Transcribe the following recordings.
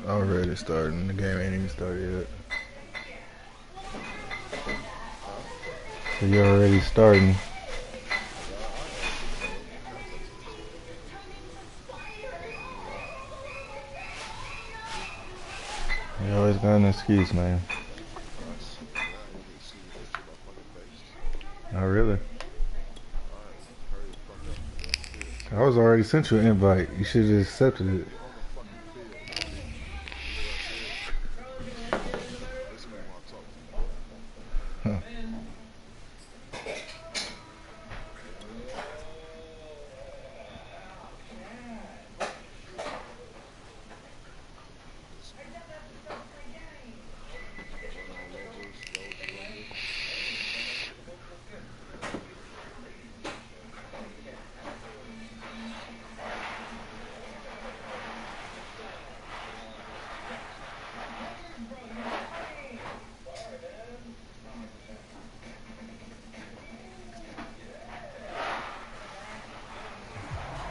Already starting. The game ain't even started yet. So you're already starting. You always got an excuse, man. Oh, really? I was already sent you an invite. You should have accepted it. Huh.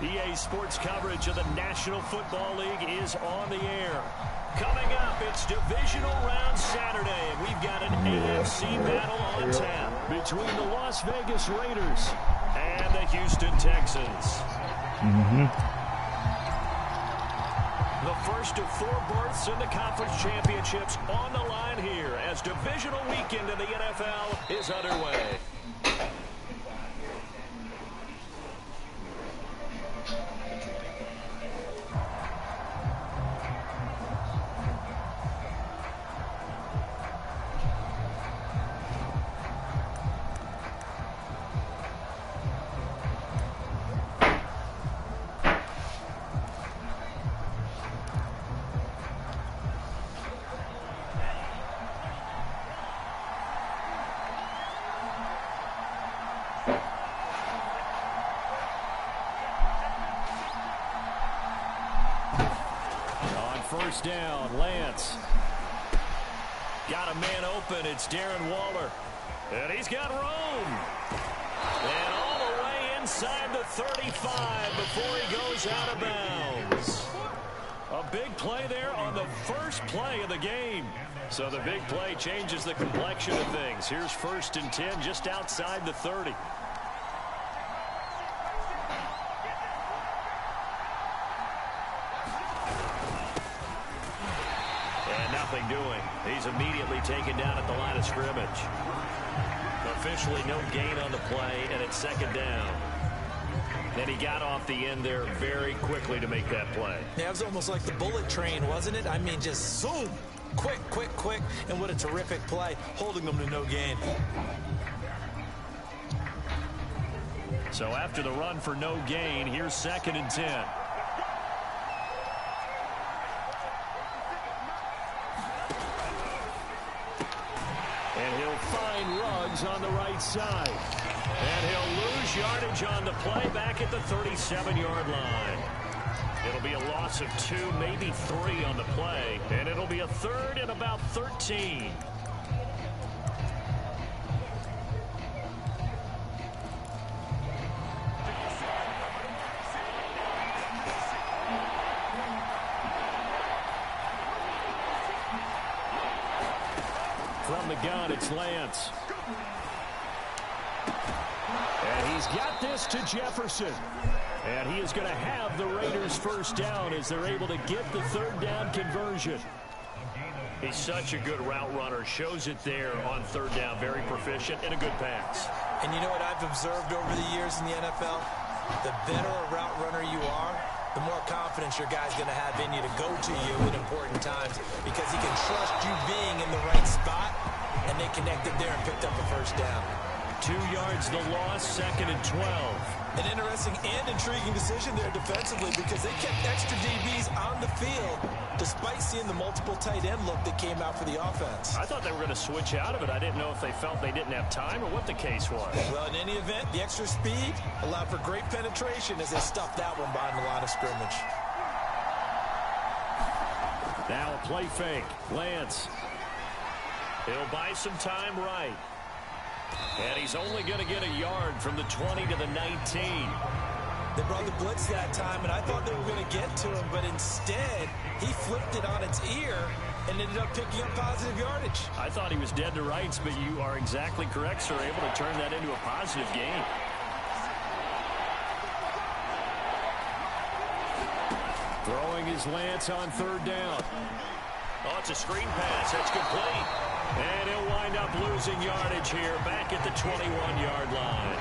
EA Sports coverage of the National Football League is on the air. Coming up, it's Divisional Round Saturday, and we've got an AFC battle on tap between the Las Vegas Raiders and the Houston Texans. The first of 4 berths in the conference championships on the line here as divisional weekend in the NFL is underway. First down, Lance. Got a man open. It's Darren Waller. And he's got room. And all the way inside the 35 before he goes out of bounds. A big play there on the first play of the game. So the big play changes the complexion of things. Here's 1st and 10 just outside the 30. Nothing doing. He's immediately taken down at the line of scrimmage. Officially no gain on the play, and it's 2nd down. Then he got off the end there very quickly to make that play. Yeah, it was almost like the bullet train, wasn't it? I mean, just zoom. Quick, quick, quick. And what a terrific play, holding them to no gain. So after the run for no gain, here's 2nd and 10. And he'll find Ruggs on the right side. And he'll lose yardage on the play back at the 37-yard line. It'll be a loss of 2, maybe 3 on the play. And it'll be a 3rd and about 13. From the gun, it's Lance. And he's got this to Jefferson. And he is going to have the Raiders first down as they're able to get the 3rd down conversion. He's such a good route runner. Shows it there on 3rd down. Very proficient and a good pass. And you know what I've observed over the years in the NFL? The better a route runner you are, the more confidence your guy's going to have in you to go to you in important times because he can trust you being in the right spot, and they connected there and picked up a first down. 2 yards the loss, 2nd and 12. An interesting and intriguing decision there defensively because they kept extra DBs on the field despite seeing the multiple tight end look that came out for the offense. I thought they were going to switch out of it. I didn't know if they felt they didn't have time or what the case was. Well, in any event, the extra speed allowed for great penetration as they stuffed that one behind the line of scrimmage. Now a play fake. Lance. He'll buy some time right. And he's only going to get a yard from the 20 to the 19. They brought the blitz that time, and I thought they were going to get to him, but instead, he flipped it on its ear and ended up picking up positive yardage. I thought he was dead to rights, but you are exactly correct, sir. Able to turn that into a positive gain. Throwing his Lance on third down. Oh, it's a screen pass. That's complete. And he'll wind up losing yardage here back at the 21-yard line.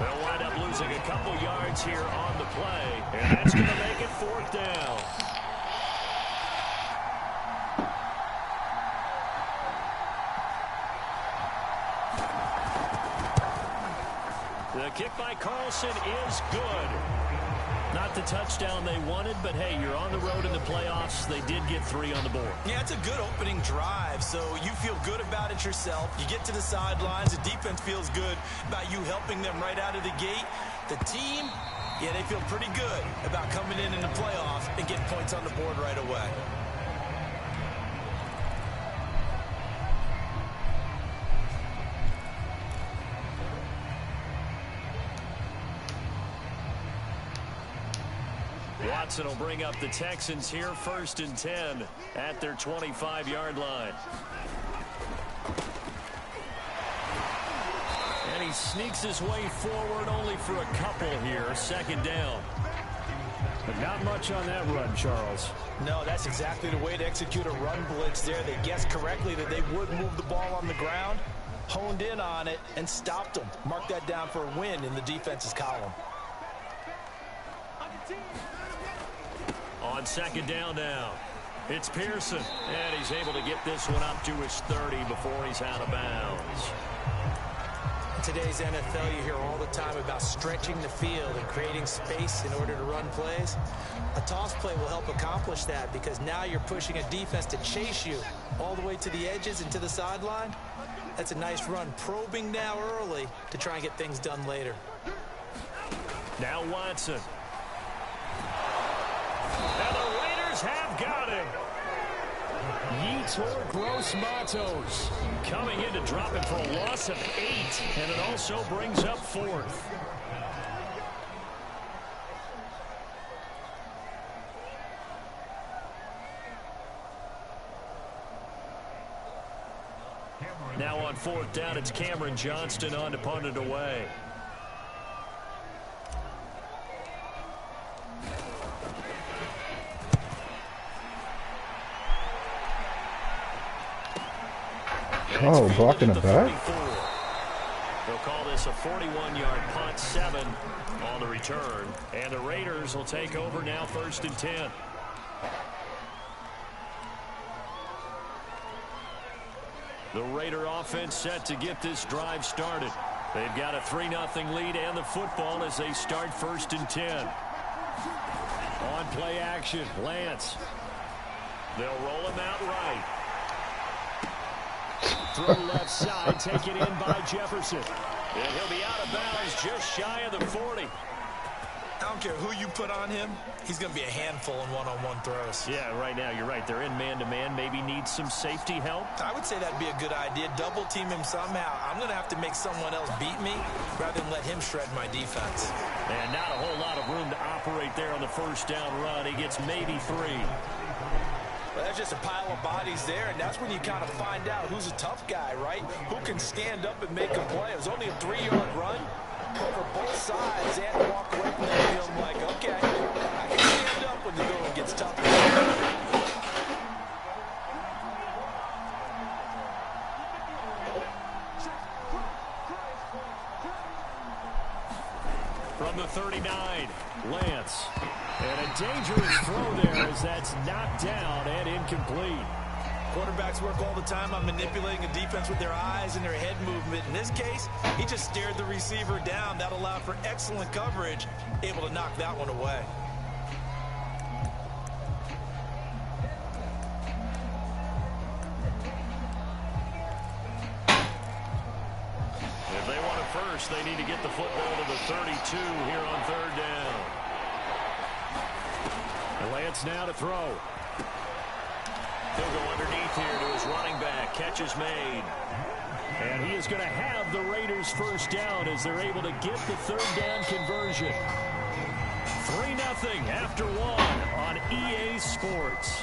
They'll wind up losing a couple yards here on the play, and that's going to make it fourth down. The kick by Carlson is good. Not the touchdown they wanted, but hey, you're on the road in the playoffs. They did get 3 on the board. Yeah, it's a good opening drive, so you feel good about it yourself. You get to the sidelines. The defense feels good about you helping them right out of the gate. The team, yeah, they feel pretty good about coming in the playoffs and getting points on the board right away. Watson will bring up the Texans here, 1st and 10 at their 25-yard line. And he sneaks his way forward only for a couple here, 2nd down. But not much on that run, Charles. No, that's exactly the way to execute a run blitz there. They guessed correctly that they would move the ball on the ground, honed in on it, and stopped them. Mark that down for a win in the defense's column. On 2nd down now, it's Pearson, and he's able to get this one up to his 30 before he's out of bounds. In today's NFL, you hear all the time about stretching the field and creating space in order to run plays. A toss play will help accomplish that because now you're pushing a defense to chase you all the way to the edges and to the sideline. That's a nice run, probing now early to try and get things done later. Now Watson. And the Raiders have got him. Yetur Gross-Matos coming in to drop him for a loss of 8, and it also brings up 4th. Now on 4th down, it's Cameron Johnston on to punt it away. Oh, blocking a back? They'll call this a 41-yard punt, 7 on the return. And the Raiders will take over now, 1st and 10. The Raider offense set to get this drive started. They've got a 3-0 lead and the football as they start 1st and 10. On play action, Lance. They'll roll him out right. Throw left side, taken in by Jefferson. And he'll be out of bounds just shy of the 40. I don't care who you put on him. He's going to be a handful in one-on-one throws. Yeah, right now, you're right. They're in man-to-man. Maybe need some safety help. I would say that'd be a good idea. Double team him somehow. I'm going to have to make someone else beat me rather than let him shred my defense. And not a whole lot of room to operate there on the 1st down run. He gets maybe 3. Well, that's just a pile of bodies there, and that's when you kind of find out who's a tough guy, right? Who can stand up and make a play. It was only a 3-yard run over both sides, and walk away from that field like, okay, I can stand up when the going gets tough. From the 39, Lance. And a dangerous throw there as that's knocked down and incomplete. Quarterbacks work all the time on manipulating a defense with their eyes and their head movement. In this case, he just stared the receiver down. That allowed for excellent coverage, able to knock that one away. If they want it first, they need to get the football to the 32 here on 3rd down. And Lance now to throw. He'll go underneath here to his running back. Catch is made. And he is going to have the Raiders 1st down as they're able to get the 3rd down conversion. 3-0 after 1 on EA Sports.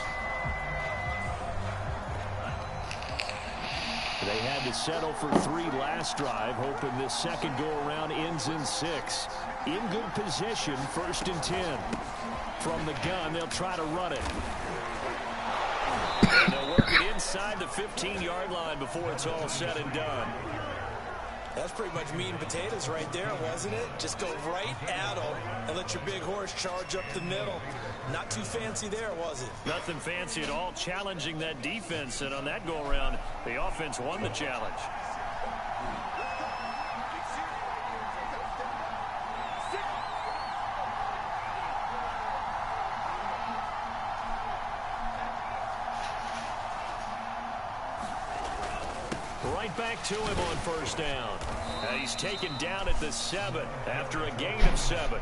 They had to settle for 3 last drive, hoping this second go-around ends in 6. In good position, 1st and 10. From the gun, they'll try to run it. And they'll work it inside the 15-yard line before it's all said and done. That's pretty much meat and potatoes right there, wasn't it? Just go right at them and let your big horse charge up the middle. Not too fancy there, was it? Nothing fancy at all, challenging that defense. And on that go-around, the offense won the challenge. Right back to him on 1st down. He's taken down at the 7 after a gain of 7.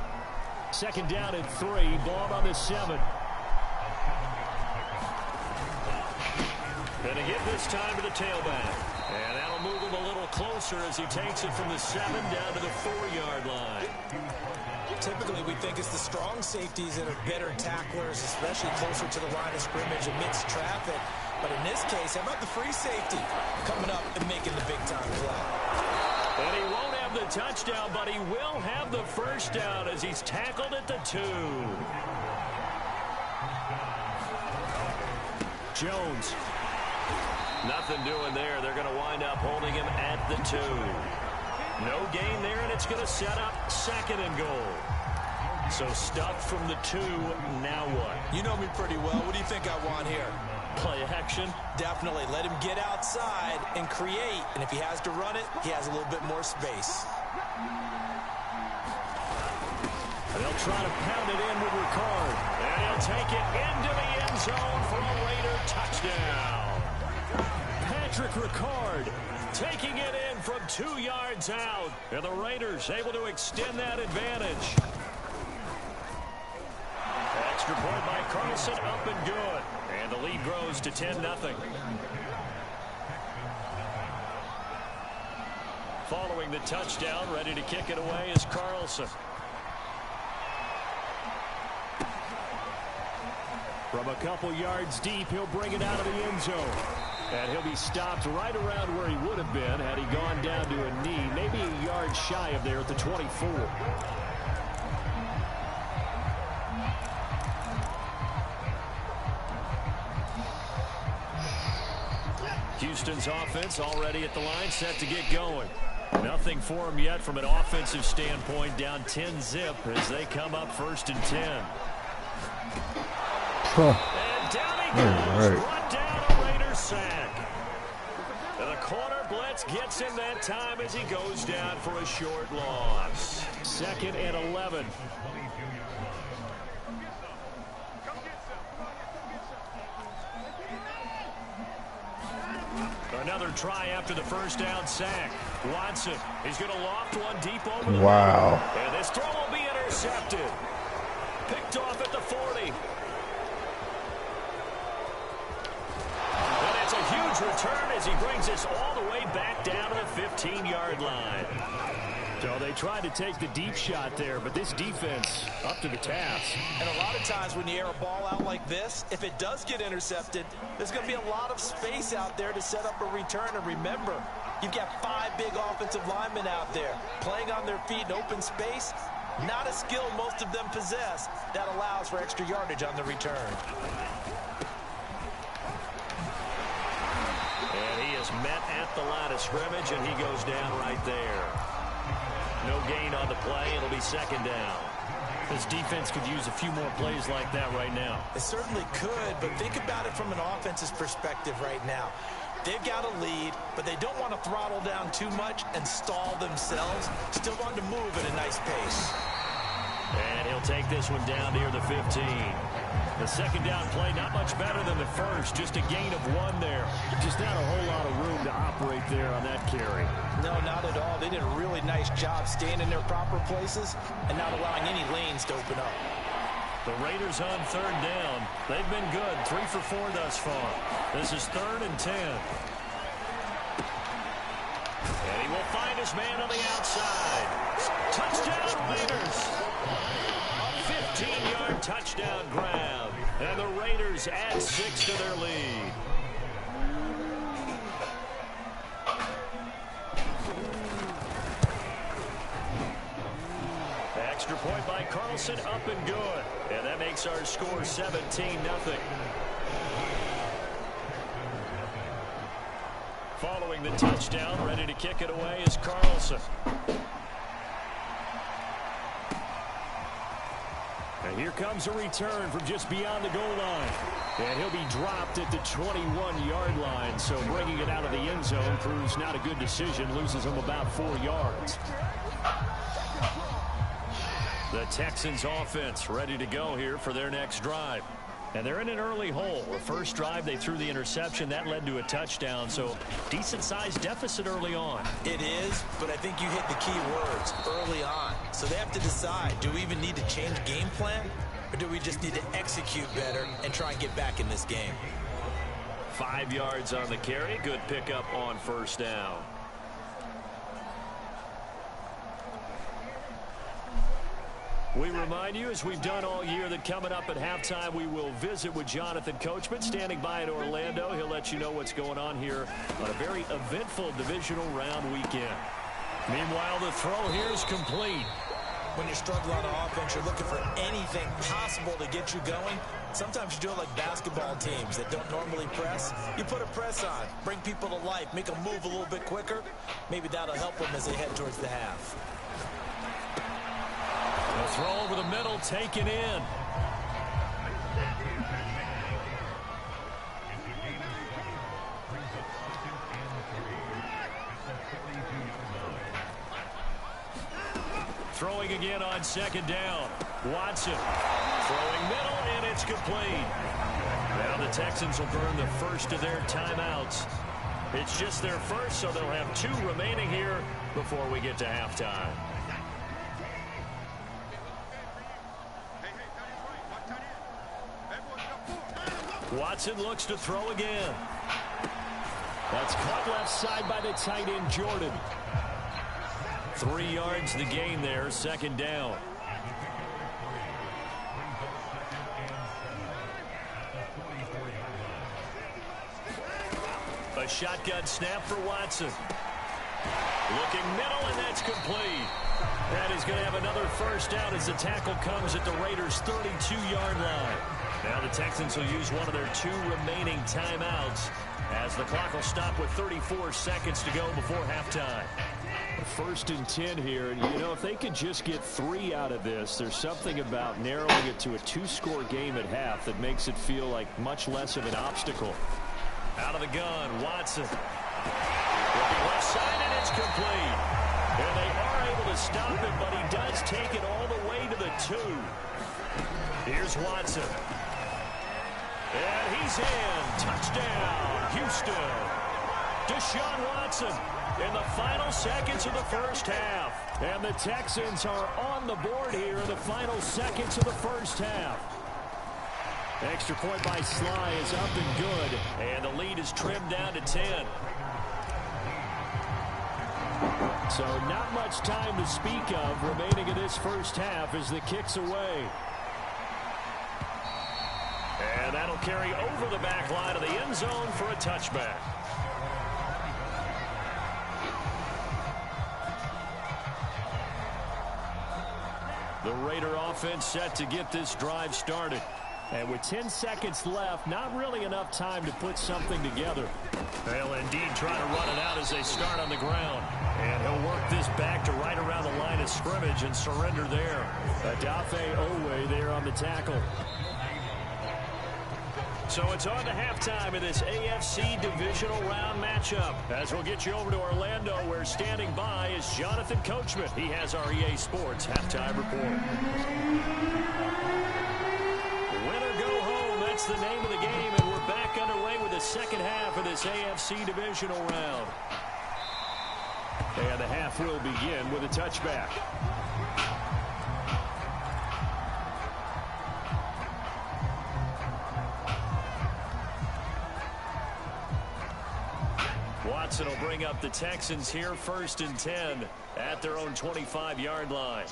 2nd down and 3, ball on the 7. And a hit this time to the tailback. And that'll move him a little closer as he takes it from the 7 down to the 4-yard line. Typically, we think it's the strong safeties that are better tacklers, especially closer to the line of scrimmage amidst traffic. But in this case, how about the free safety coming up and making the big-time play? And he won't have the touchdown, but he will have the 1st down as he's tackled at the 2. Jones. Nothing doing there. They're going to wind up holding him at the 2. No gain there, and it's going to set up 2nd and goal. So stuffed from the 2, now what? You know me pretty well. What do you think I want here? Play action? Definitely. Let him get outside and create. And if he has to run it, he has a little bit more space. And they'll try to pound it in with Ricard. And he'll take it into the end zone for a Raider touchdown. Patrick Ricard taking it in from 2 yards out. And the Raiders able to extend that advantage. Extra point by Carlson, up and good. And the lead grows to 10-0. Following the touchdown, ready to kick it away is Carlson. From a couple yards deep, he'll bring it out of the end zone. And he'll be stopped right around where he would have been had he gone down to a knee, maybe a yard shy of there at the 24. Houston's offense already at the line, set to get going. Nothing for him yet from an offensive standpoint, down 10-zip as they come up 1st and 10. And down he goes, brought down a Raiders sack. And the corner blitz gets him that time as he goes down for a short loss. 2nd and 11. Another try after the 1st down sack. Watson, he's going to loft one deep over the Wow. middle. And this throw will be intercepted. Picked off at the 40. And it's a huge return as he brings this all the way back down to the 15-yard line. So they tried to take the deep shot there, but this defense up to the task. And a lot of times when you air a ball out like this, if it does get intercepted, there's going to be a lot of space out there to set up a return. And remember, you've got 5 big offensive linemen out there playing on their feet in open space. Not a skill most of them possess that allows for extra yardage on the return. And he is met at the line of scrimmage, and he goes down right there. No gain on the play. It'll be 2nd down. This defense could use a few more plays like that right now. It certainly could, but think about it from an offense's perspective right now. They've got a lead, but they don't want to throttle down too much and stall themselves. Still want to move at a nice pace. And he'll take this one down near the 15. The 2nd down play, not much better than the first. Just a gain of 1 there. Just not a whole lot of room to operate there on that carry. No, not at all. They did a really nice job staying in their proper places and not allowing any lanes to open up. The Raiders on 3rd down. They've been good. 3 for 4 thus far. This is 3rd and 10. And he will find his man on the outside. Touchdown, Raiders. A 15-yard touchdown grab. And the Raiders add 6 to their lead. Extra point by Carlson, up and good. And that makes our score 17-0. Following the touchdown, ready to kick it away is Carlson. And here comes a return from just beyond the goal line. And he'll be dropped at the 21-yard line. So bringing it out of the end zone proves not a good decision. Loses him about 4 yards. The Texans offense ready to go here for their next drive. And they're in an early hole. The first drive, they threw the interception. That led to a touchdown. So decent-sized deficit early on. It is, but I think you hit the key words, early on. So they have to decide, do we even need to change game plan? Or do we just need to execute better and try and get back in this game? 5 yards on the carry. Good pickup on first down. We remind you, as we've done all year, that coming up at halftime, we will visit with Jonathan Coachman, standing by in Orlando. He'll let you know what's going on here on a very eventful divisional round weekend. Meanwhile, the throw here is complete. When you're struggling on offense, you're looking for anything possible to get you going. Sometimes you do it like basketball teams that don't normally press. You put a press on, bring people to life, make them move a little bit quicker. Maybe that'll help them as they head towards the half. The throw over the middle, taken in. Throwing again on second down. Watson throwing middle, and it's complete. Now the Texans will burn the first of their timeouts. It's just their first, so they'll have 2 remaining here before we get to halftime. Watson looks to throw again. That's caught left side by the tight end, Jordan. 3 yards the gain there, second down. A shotgun snap for Watson. Looking middle, and that's complete. That is going to have another first down as the tackle comes at the Raiders' 32-yard line. Now the Texans will use one of their 2 remaining timeouts as the clock will stop with 34 seconds to go before halftime. 1st and 10 here, and you know, if they could just get 3 out of this, there's something about narrowing it to a 2-score game at half that makes it feel like much less of an obstacle. Out of the gun, Watson. Looking left side, and it's complete. And they are able to stop it, but he does take it all the way to the 2. Here's Watson. And he's in. Touchdown, Houston. Deshaun Watson in the final seconds of the first half. And the Texans are on the board here in the final seconds of the first half. Extra point by Sly is up and good. And the lead is trimmed down to 10. So not much time to speak of remaining in this first half as the kick's away. And that'll carry over the back line of the end zone for a touchback. The Raider offense set to get this drive started. And with 10 seconds left, not really enough time to put something together. They'll indeed try to run it out as they start on the ground. And he'll work this back to right around the line of scrimmage and surrender there. Adafe Owe there on the tackle. So it's on to halftime in this AFC divisional round matchup. As we'll get you over to Orlando, where standing by is Jonathan Coachman. He has our EA Sports halftime report. Win or go home, that's the name of the game, and we're back underway with the second half of this AFC divisional round. And the half will begin with a touchback. Watson will bring up the Texans here, 1st and 10 at their own 25-yard line.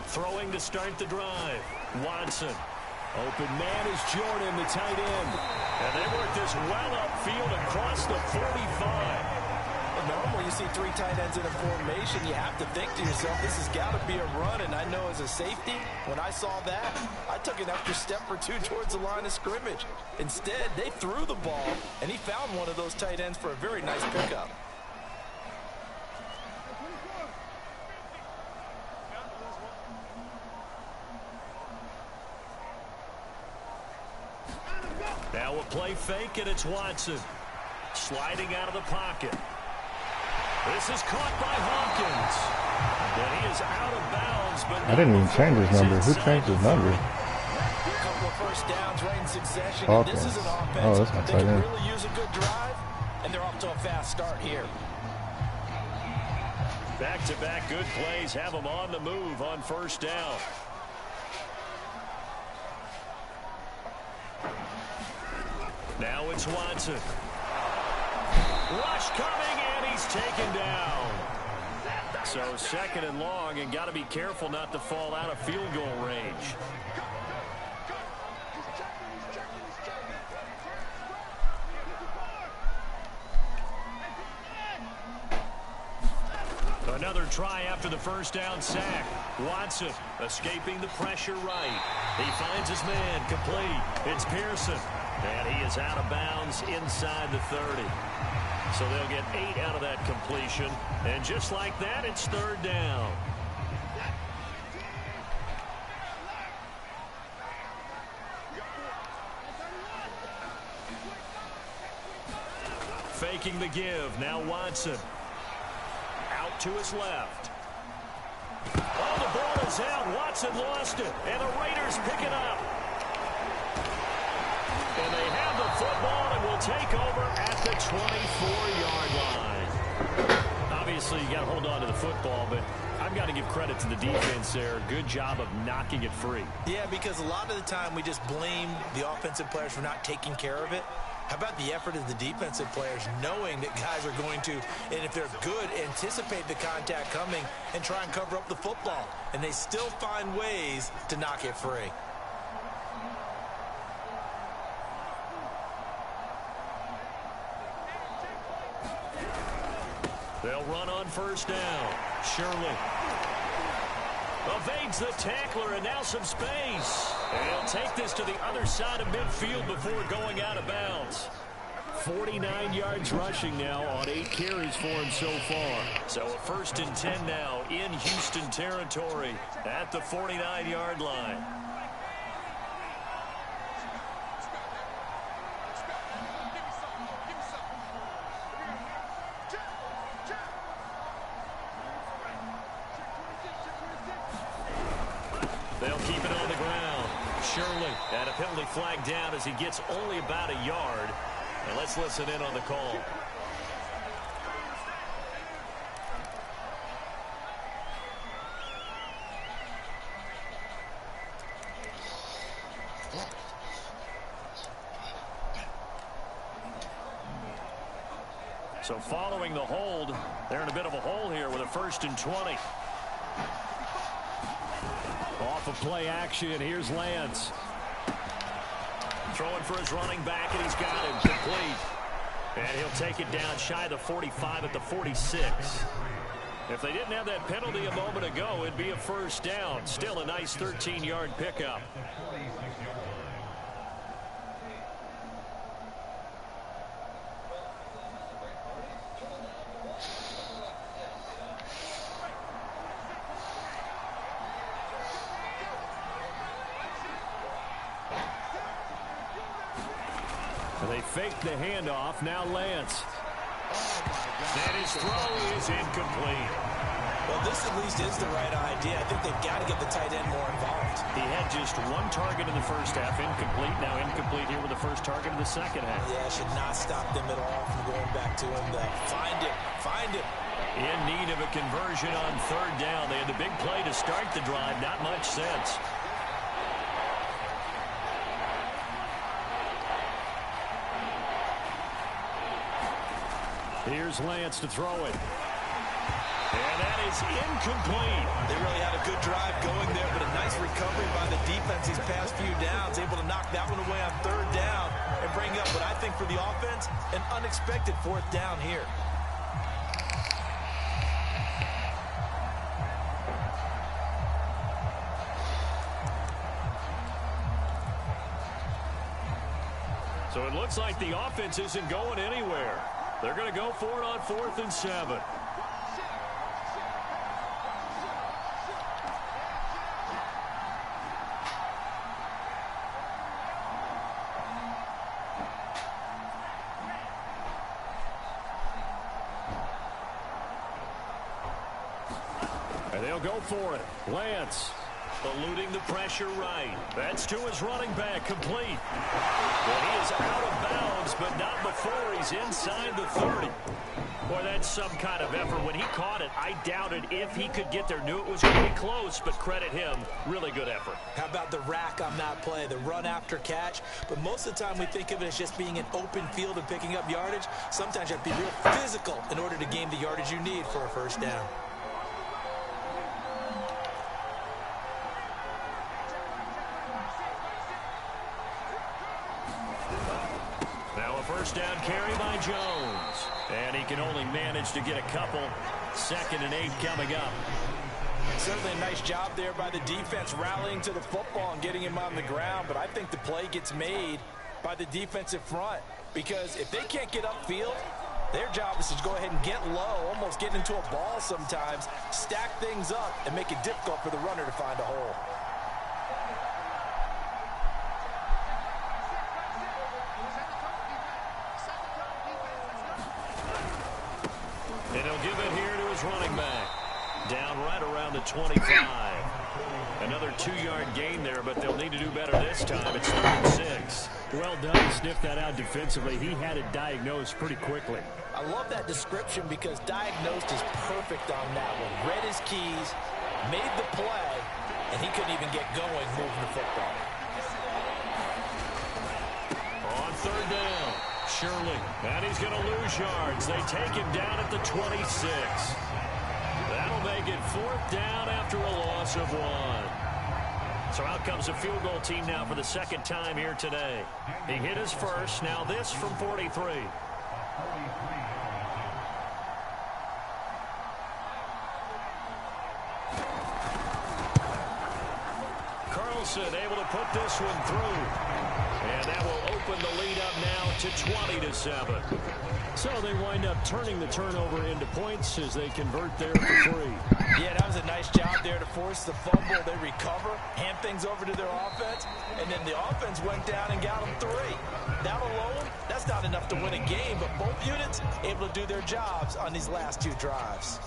Throwing to start the drive. Watson. Open man is Jordan, the tight end. And they work this well upfield across the 45. Normally you see three tight ends in a formation, you have to think to yourself, this has got to be a run. And I know as a safety, when I saw that, I took an extra step or two towards the line of scrimmage. Instead, they threw the ball, and he found one of those tight ends for a very nice pickup. Now a play fake, and it's Watson. Sliding out of the pocket. This is caught by Hawkins. And he is out of bounds. But I didn't even change his number. Who changed his number? A couple of first downs right in succession. Hawkins. This is an offense. Oh, that's my they tight can end. really use a good drive, and they're off to a fast start here. Back-to-back good plays have them on the move on first down. Now it's Watson. Rush coming, and he's taken down. So second and long, and got to be careful not to fall out of field goal range. Another try after the first down sack. Watson escaping the pressure right. He finds his man complete. It's Pearson. And he is out of bounds inside the 30. So they'll get 8 out of that completion. And just like that, it's third down. Faking the give. Now Watson. Out to his left. Oh, the ball is out. Watson lost it. And the Raiders pick it up. And they have the football and will take over at the 24-yard line. Obviously, you got to hold on to the football, but I've got to give credit to the defense there. Good job of knocking it free. Yeah, because a lot of the time we just blame the offensive players for not taking care of it. How about the effort of the defensive players knowing that guys are going to, and if they're good, anticipate the contact coming and try and cover up the football. And they still find ways to knock it free. They'll run on first down. Shirley evades the tackler, and now some space. And he'll take this to the other side of midfield before going out of bounds. 49 yards rushing now on 8 carries for him so far. So a 1st and 10 now in Houston territory at the 49-yard line. They'll keep it on the ground. Shirley, and a penalty flag down as he gets only about a yard. And let's listen in on the call. So following the hold, they're in a bit of a hole here with a 1st and 20. Off of play action, here's Lance. Throwing for his running back, and he's got him complete. And he'll take it down shy of the 45 at the 46. If they didn't have that penalty a moment ago, it'd be a first down. Still a nice 13-yard pickup. They fake the handoff. Now Lance. And his throw is incomplete. Well, this at least is the right idea. I think they've got to get the tight end more involved. He had just one target in the first half, incomplete. Now incomplete here with the first target in the second half. Yeah, should not stop them at all from going back to him. Find him. Find him. In need of a conversion on third down. They had the big play to start the drive. Not much sense. Here's Lance to throw it. And that is incomplete. They really had a good drive going there, but a nice recovery by the defense these past few downs, able to knock that one away on third down and bring up what I think for the offense, an unexpected fourth down here. So it looks like the offense isn't going anywhere. They're going to go for it on 4th and 7. And they'll go for it. Lance eluding the pressure right. That's to his running back, complete. Well, he is out of bounds, but not before he's inside the 30. Boy, that's some kind of effort. When he caught it, I doubted if he could get there. Knew it was going to be close, but credit him. Really good effort. How about the rack on that play, the run after catch? But most of the time we think of it as just being an open field and picking up yardage. Sometimes you have to be real physical in order to gain the yardage you need for a first down. First down carry by Jones. And he can only manage to get a couple. 2nd and 8 coming up. Certainly a nice job there by the defense rallying to the football and getting him on the ground. But I think the play gets made by the defensive front. Because if they can't get upfield, their job is to go ahead and get low, almost get into a ball sometimes, stack things up, and make it difficult for the runner to find a hole. And he'll give it here to his running back. Down right around the 25. Another 2-yard gain there, but they'll need to do better this time. It's 3rd and 6. Well done. Sniff that out defensively. He had it diagnosed pretty quickly. I love that description because diagnosed is perfect on that one. Read his keys, made the play, and he couldn't even get going moving the football. On 3rd down. Shirley, and he's going to lose yards. They take him down at the 26. That'll make it 4th down after a loss of 1. So out comes a field goal team now for the 2nd time here today. He hit his first, now this from 43. Carlson able to put this one through. And that will open the lead up now to 20-7. So they wind up turning the turnover into points as they convert there for 3. Yeah, that was a nice job there to force the fumble. They recover, hand things over to their offense, and then the offense went down and got them 3. That alone, that's not enough to win a game, but both units able to do their jobs on these last 2 drives.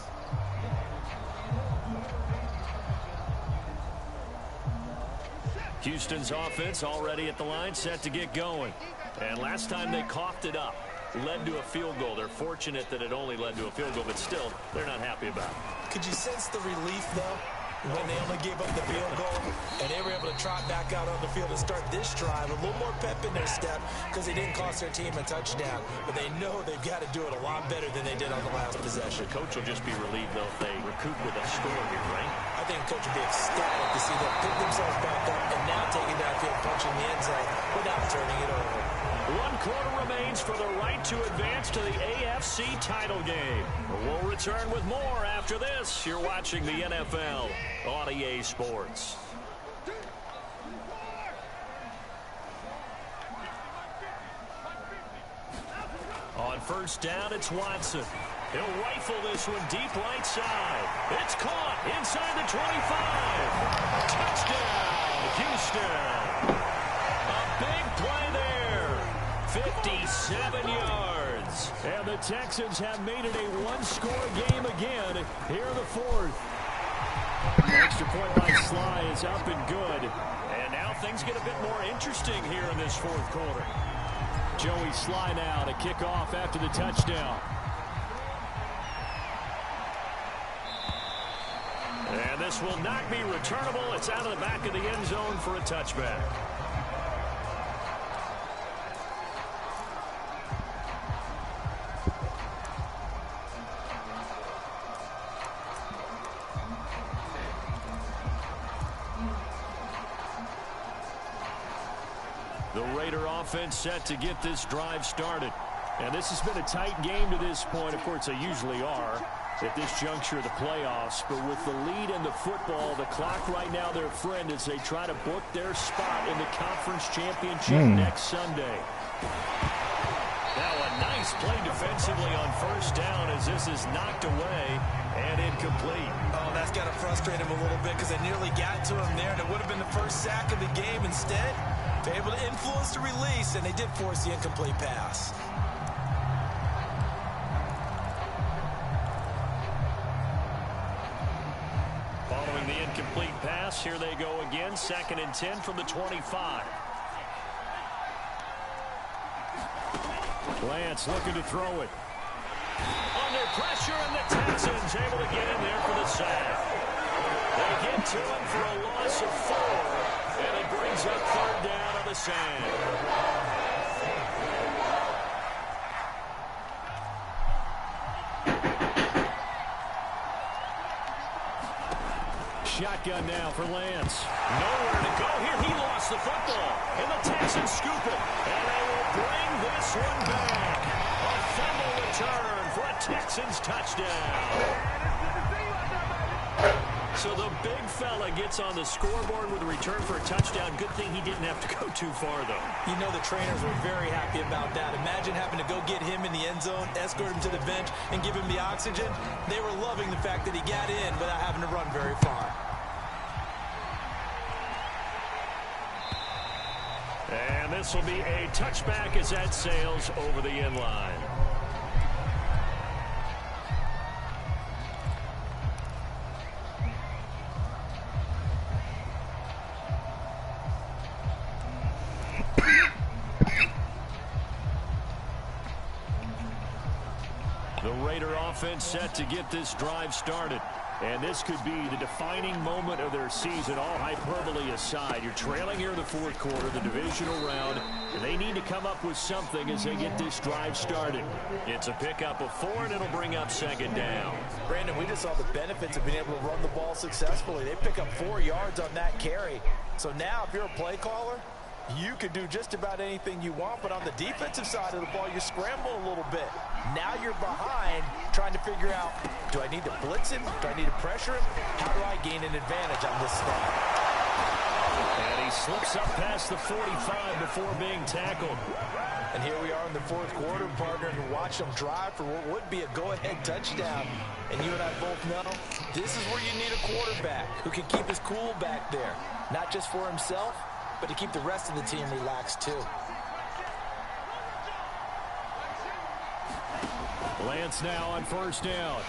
Houston's offense already at the line, set to get going. And last time they coughed it up, led to a field goal. They're fortunate that it only led to a field goal, but still, they're not happy about it. Could you sense the relief, though, when they only gave up the field goal and they were able to trot back out on the field and start this drive? A little more pep in their step because they didn't cost their team a touchdown, but they know they've got to do it a lot better than they did on the last possession. The coach will just be relieved, though, if they recoup with a score here, right? I think the coach would be ecstatic to see them pick themselves back up and now taking downfield, punching the end zone without turning it over. 1 quarter remains for the right to advance to the AFC title game. We'll return with more after this. You're watching the NFL on EA Sports. On 1st down, it's Watson. He'll rifle this one deep right side. It's caught inside the 25. Touchdown, Houston. A big play there. 57 yards. And the Texans have made it a 1-score game again here in the 4th. Extra point by Sly is up and good. And now things get a bit more interesting here in this 4th quarter. Joey Sly now to kick off after the touchdown. And this will not be returnable. It's out of the back of the end zone for a touchback. The Raider offense set to get this drive started. And this has been a tight game to this point. Of course, they usually are at this juncture of the playoffs. But with the lead in the football, the clock right now their friend as they try to book their spot in the conference championship next Sunday. Now a nice play defensively on first down as this is knocked away and incomplete. Oh, that's got to frustrate him a little bit because they nearly got to him there, and it would have been the first sack of the game. Instead, they're able to influence the release, and they did force the incomplete pass. Following the incomplete pass, here they go again, 2nd and 10 from the 25. Lance looking to throw it. Under pressure, and the Texans able to get in there for the sack. They get to him for a loss of 4, and it brings up 3rd down on the sand. Shotgun now for Lance. Nowhere to go here. He lost the football, and the Texans scoop it, and they will bring this one back. A fumble return for a Texans touchdown. So the big fella gets on the scoreboard with a return for a touchdown. Good thing he didn't have to go too far, though. You know the trainers were very happy about that. Imagine having to go get him in the end zone, escort him to the bench, and give him the oxygen. They were loving the fact that he got in without having to run very far. And this will be a touchback as that sails over the end line. The Raider offense set to get this drive started. And this could be the defining moment of their season, all hyperbole aside. You're trailing here in the 4th quarter, the divisional round, and they need to come up with something as they get this drive started. It's a pickup of 4, and it'll bring up 2nd down. Brandon, we just saw the benefits of being able to run the ball successfully. They pick up 4 yards on that carry. So now if you're a play caller, you can do just about anything you want, but on the defensive side of the ball, you scramble a little bit. Now you're behind trying to figure out, do I need to blitz him? Do I need to pressure him? How do I gain an advantage on this snap? And he slips up past the 45 before being tackled. And here we are in the 4th quarter, partner, and watch them drive for what would be a go-ahead touchdown. And you and I both know this is where you need a quarterback who can keep his cool back there, not just for himself, but to keep the rest of the team relaxed too. Lance now on first down.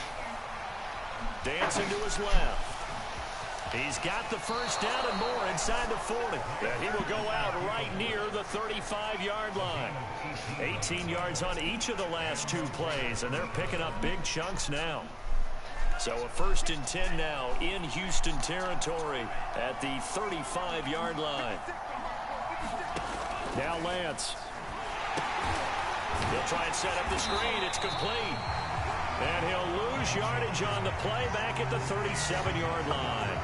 Dancing to his left. He's got the first down and more inside the 40. And he will go out right near the 35-yard line. 18 yards on each of the last 2 plays, and they're picking up big chunks now. So a 1st and 10 now in Houston territory at the 35-yard line. Now Lance. He'll try and set up the screen. It's complete. And he'll lose yardage on the play back at the 37-yard line.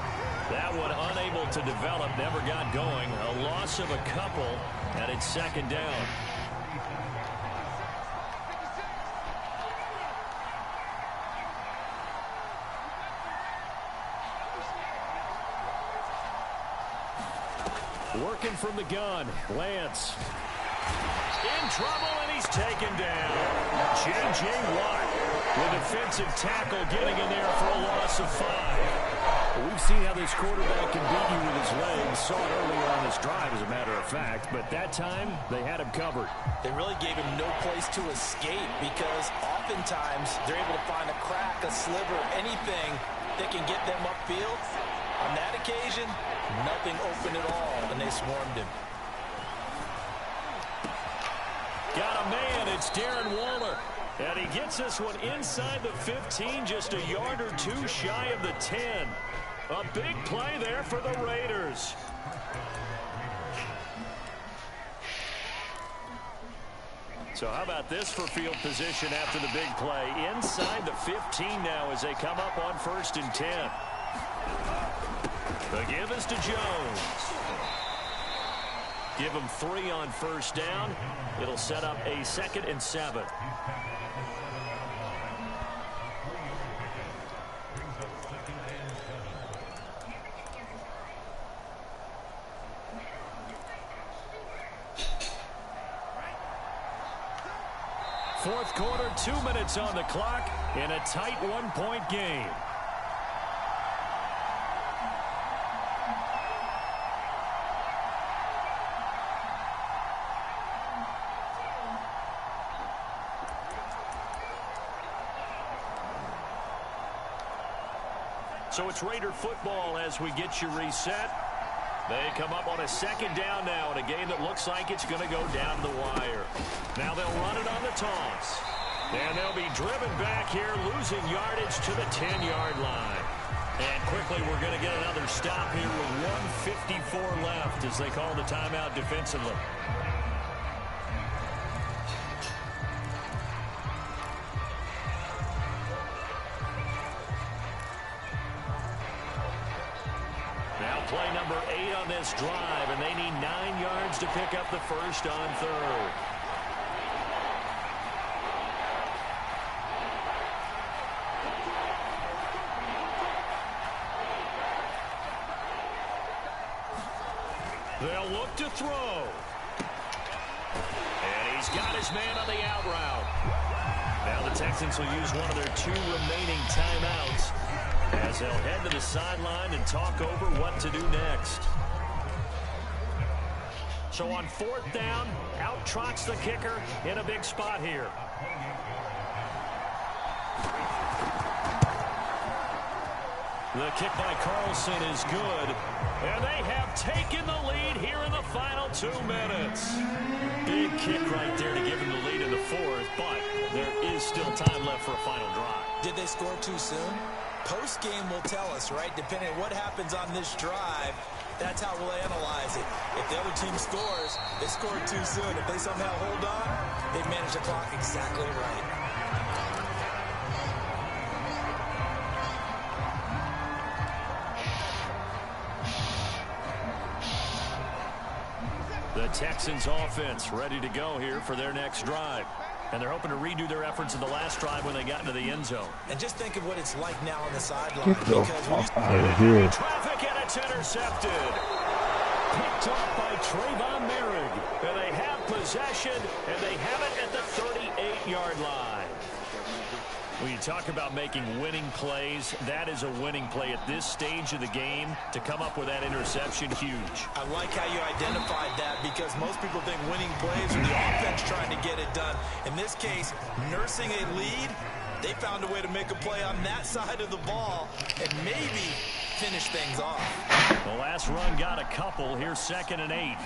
That one unable to develop, never got going. A loss of a couple, and it's 2nd down. Working from the gun, Lance. In trouble, and he's taken down. J.J. Watt, the defensive tackle, getting in there for a loss of 5. Well, we've seen how this quarterback can beat you with his legs. Saw it earlier on this drive, as a matter of fact. But that time, they had him covered. They really gave him no place to escape because oftentimes they're able to find a crack, a sliver, anything that can get them upfield. On that occasion, nothing open at all, and they swarmed him. Got a man, it's Darren Waller. And he gets this one inside the 15, just a yard or 2 shy of the 10. A big play there for the Raiders. So how about this for field position after the big play? Inside the 15 now as they come up on 1st and 10. The give is to Jones. Give them 3 on first down. It'll set up a 2nd and 7. Fourth quarter, 2 minutes on the clock in a tight 1-point game. So it's Raider football as we get you reset. They come up on a 2nd down now in a game that looks like it's going to go down the wire. Now they'll run it on the toss. And they'll be driven back here, losing yardage to the 10-yard line. And quickly we're going to get another stop here with 1:54 left as they call the timeout defensively. Play number 8 on this drive, and they need 9 yards to pick up the first on 3rd. They'll look to throw. And he's got his man on the out route. Now the Texans will use one of their 2 remaining timeouts as they'll head to the sideline and talk over what to do next. So on 4th down, out trots the kicker in a big spot here. The kick by Carlson is good. And they have taken the lead here in the final 2 minutes. Big kick right there to give them the lead in the 4th, but there is still time left for a final drive. Did they score too soon? Post-game will tell us, right? Depending on what happens on this drive, that's how we'll analyze it. If the other team scores, they scored too soon. If they somehow hold on, they've managed the clock exactly right. The Texans offense ready to go here for their next drive. And they're hoping to redo their efforts in the last drive when they got into the end zone. And just think of what it's like now on the sideline. Get the fuck out of here. Traffic, and it's intercepted. Picked off by Trayvon Merrick. And they have possession, and they have it at the 38-yard line. When you talk about making winning plays, that is a winning play at this stage of the game. To come up with that interception, huge. I like how you identified that because most people think winning plays are the offense trying to get it done. In this case, nursing a lead, they found a way to make a play on that side of the ball and maybe finish things off. The last run got a couple. Here's 2nd and 8.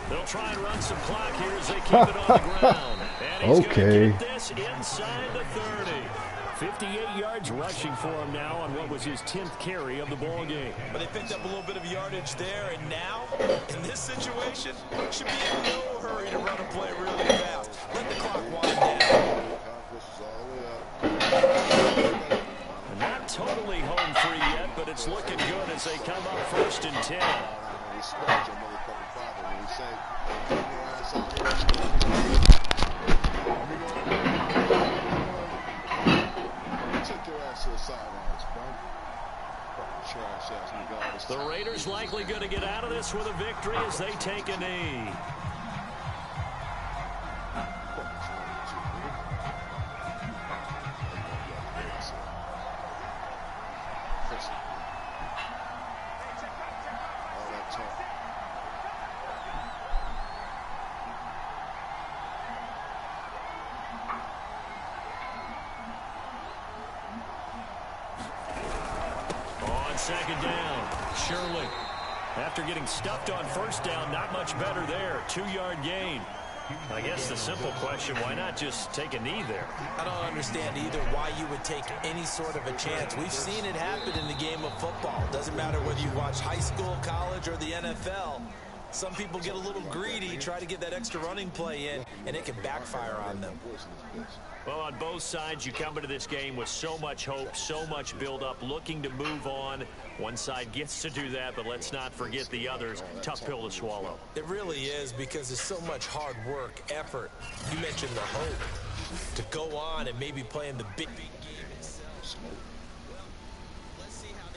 They'll try and run some clock here as they keep it on the ground. And he's going to get this inside the 30. 58 yards rushing for him now on what was his 10th carry of the ball game. But they picked up a little bit of yardage there, and now, in this situation, should be in no hurry to run a play really fast. Let the clock wind down. Not totally home free yet, but it's looking good as they come up 1st and 10. The Raiders likely going to get out of this with a victory as they take a knee. Second down, Shirley. After getting stuffed on 1st down, not much better there. 2-yard gain. I guess the simple question, why not just take a knee there? I don't understand either why you would take any sort of a chance. We've seen it happen in the game of football. Doesn't matter whether you watch high school, college, or the NFL. Some people get a little greedy, try to get that extra running play in, and it can backfire on them. Well, on both sides, you come into this game with so much hope, so much build-up, looking to move on. One side gets to do that, but let's not forget the others. Tough pill to swallow. It really is, because there's so much hard work, effort. You mentioned the hope to go on and maybe play in the big